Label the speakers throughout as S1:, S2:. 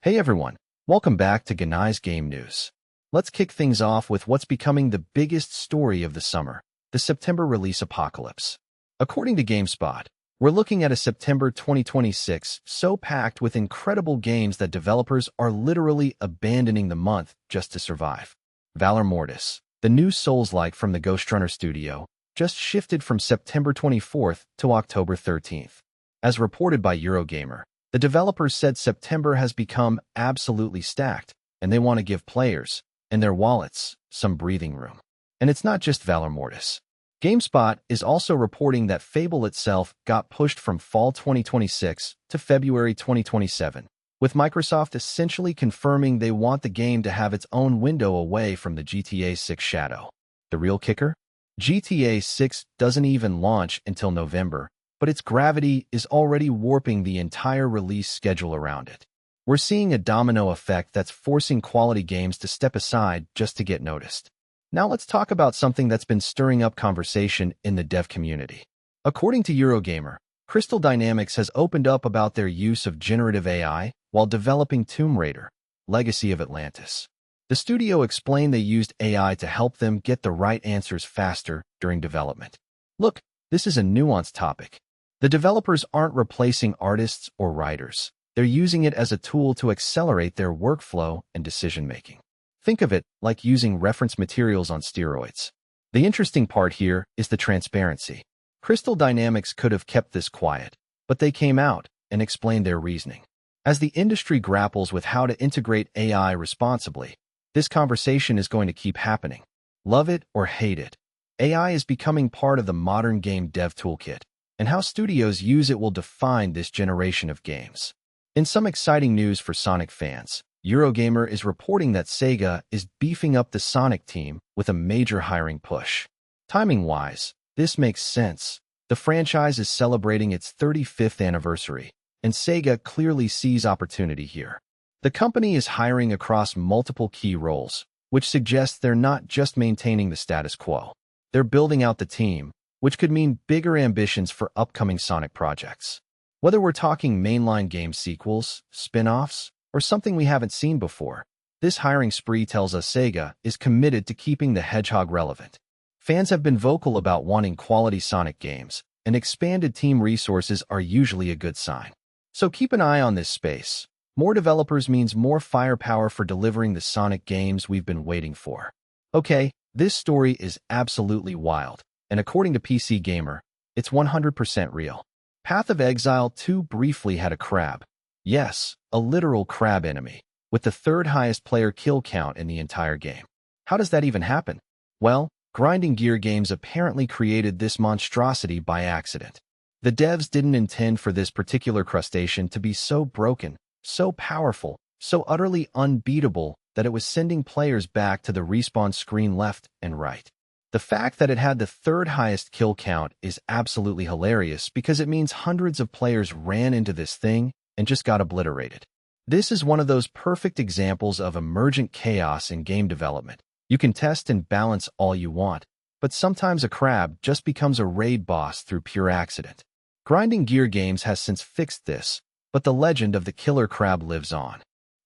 S1: Hey everyone, welcome back to Genai Game News. Let's kick things off with what's becoming the biggest story of the summer, the September release apocalypse. According to GameSpot, we're looking at a September 2026 so packed with incredible games that developers are literally abandoning the month just to survive. Valor Mortis, the new Souls-like from the Ghostrunner studio, just shifted from September 24th to October 13th. As reported by Eurogamer, the developers said September has become absolutely stacked, and they want to give players, and their wallets, some breathing room. And it's not just Valor Mortis. GameSpot is also reporting that Fable itself got pushed from fall 2026 to February 2027, with Microsoft essentially confirming they want the game to have its own window away from the GTA 6 shadow. The real kicker? GTA 6 doesn't even launch until November, but its gravity is already warping the entire release schedule around it. We're seeing a domino effect that's forcing quality games to step aside just to get noticed. Now let's talk about something that's been stirring up conversation in the dev community. According to Eurogamer, Crystal Dynamics has opened up about their use of generative AI while developing Tomb Raider, Legacy of Atlantis. The studio explained they used AI to help them get the right answers faster during development. Look, this is a nuanced topic. The developers aren't replacing artists or writers. They're using it as a tool to accelerate their workflow and decision-making. Think of it like using reference materials on steroids. The interesting part here is the transparency. Crystal Dynamics could have kept this quiet, but they came out and explained their reasoning. As the industry grapples with how to integrate AI responsibly, this conversation is going to keep happening. Love it or hate it, AI is becoming part of the modern game dev toolkit, and how studios use it will define this generation of games. In some exciting news for Sonic fans, Eurogamer is reporting that Sega is beefing up the Sonic team with a major hiring push. Timing-wise, this makes sense. The franchise is celebrating its 35th anniversary, and Sega clearly sees opportunity here. The company is hiring across multiple key roles, which suggests they're not just maintaining the status quo. They're building out the team, which could mean bigger ambitions for upcoming Sonic projects. Whether we're talking mainline game sequels, spin-offs, or something we haven't seen before, this hiring spree tells us Sega is committed to keeping the hedgehog relevant. Fans have been vocal about wanting quality Sonic games, and expanded team resources are usually a good sign. So keep an eye on this space. More developers means more firepower for delivering the Sonic games we've been waiting for. Okay, this story is absolutely wild, and according to PC Gamer, it's 100% real. Path of Exile 2 briefly had a crab. Yes, a literal crab enemy, with the third highest player kill count in the entire game. How does that even happen? Well, Grinding Gear Games apparently created this monstrosity by accident. The devs didn't intend for this particular crustacean to be so broken, so powerful, so utterly unbeatable that it was sending players back to the respawn screen left and right. The fact that it had the third highest kill count is absolutely hilarious because it means hundreds of players ran into this thing and just got obliterated. This is one of those perfect examples of emergent chaos in game development. You can test and balance all you want, but sometimes a crab just becomes a raid boss through pure accident. Grinding Gear Games has since fixed this, but the legend of the killer crab lives on.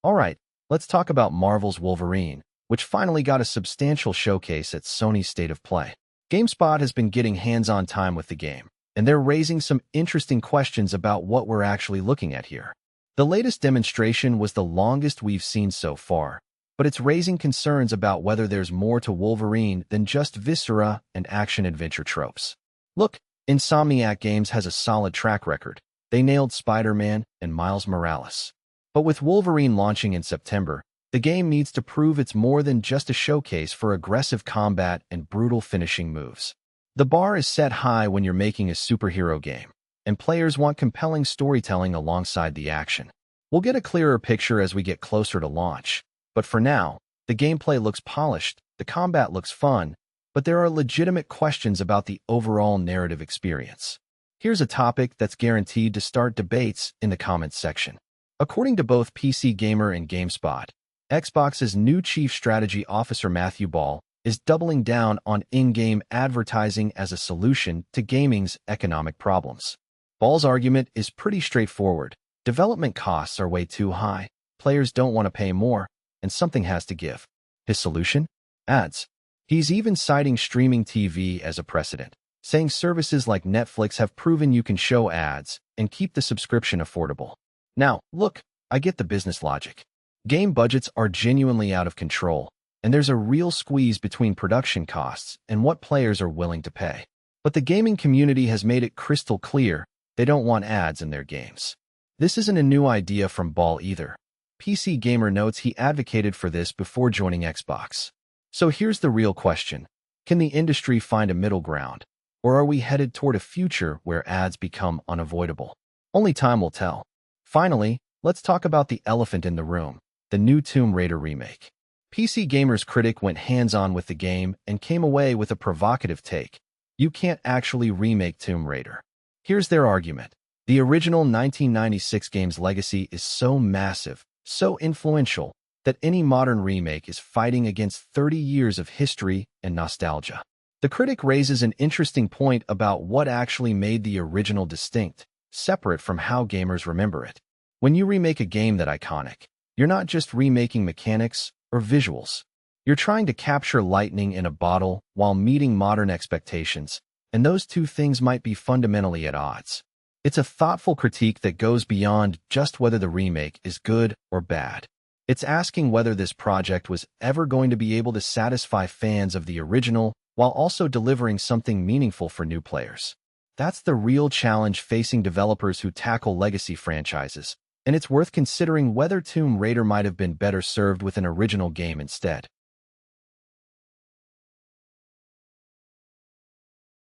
S1: Alright, let's talk about Marvel's Wolverine, which finally got a substantial showcase at Sony's State of Play. GameSpot has been getting hands-on time with the game, and they're raising some interesting questions about what we're actually looking at here. The latest demonstration was the longest we've seen so far, but it's raising concerns about whether there's more to Wolverine than just viscera and action-adventure tropes. Look, Insomniac Games has a solid track record. They nailed Spider-Man and Miles Morales. But with Wolverine launching in September, the game needs to prove it's more than just a showcase for aggressive combat and brutal finishing moves. The bar is set high when you're making a superhero game, and players want compelling storytelling alongside the action. We'll get a clearer picture as we get closer to launch, but for now, the gameplay looks polished, the combat looks fun, but there are legitimate questions about the overall narrative experience. Here's a topic that's guaranteed to start debates in the comments section. According to both PC Gamer and GameSpot, Xbox's new Chief Strategy Officer Matthew Ball is doubling down on in-game advertising as a solution to gaming's economic problems. Ball's argument is pretty straightforward. Development costs are way too high. players don't want to pay more, and something has to give. His solution? Ads. He's even citing streaming TV as a precedent, saying services like Netflix have proven you can show ads and keep the subscription affordable. Now, look, I get the business logic. Game budgets are genuinely out of control, and there's a real squeeze between production costs and what players are willing to pay. But the gaming community has made it crystal clear they don't want ads in their games. This isn't a new idea from Ball either. PC Gamer notes he advocated for this before joining Xbox. So here's the real question. Can the industry find a middle ground? Or are we headed toward a future where ads become unavoidable? Only time will tell. Finally, let's talk about the elephant in the room, the new Tomb Raider remake. PC Gamer's Critic went hands-on with the game and came away with a provocative take. You can't actually remake Tomb Raider. Here's their argument. The original 1996 game's legacy is so massive, so influential, that any modern remake is fighting against 30 years of history and nostalgia. The Critic raises an interesting point about what actually made the original distinct, separate from how gamers remember it. When you remake a game that iconic, you're not just remaking mechanics or visuals. You're trying to capture lightning in a bottle while meeting modern expectations, and those two things might be fundamentally at odds. It's a thoughtful critique that goes beyond just whether the remake is good or bad. It's asking whether this project was ever going to be able to satisfy fans of the original while also delivering something meaningful for new players. That's the real challenge facing developers who tackle legacy franchises, and it's worth considering whether Tomb Raider might have been better served with an original game instead.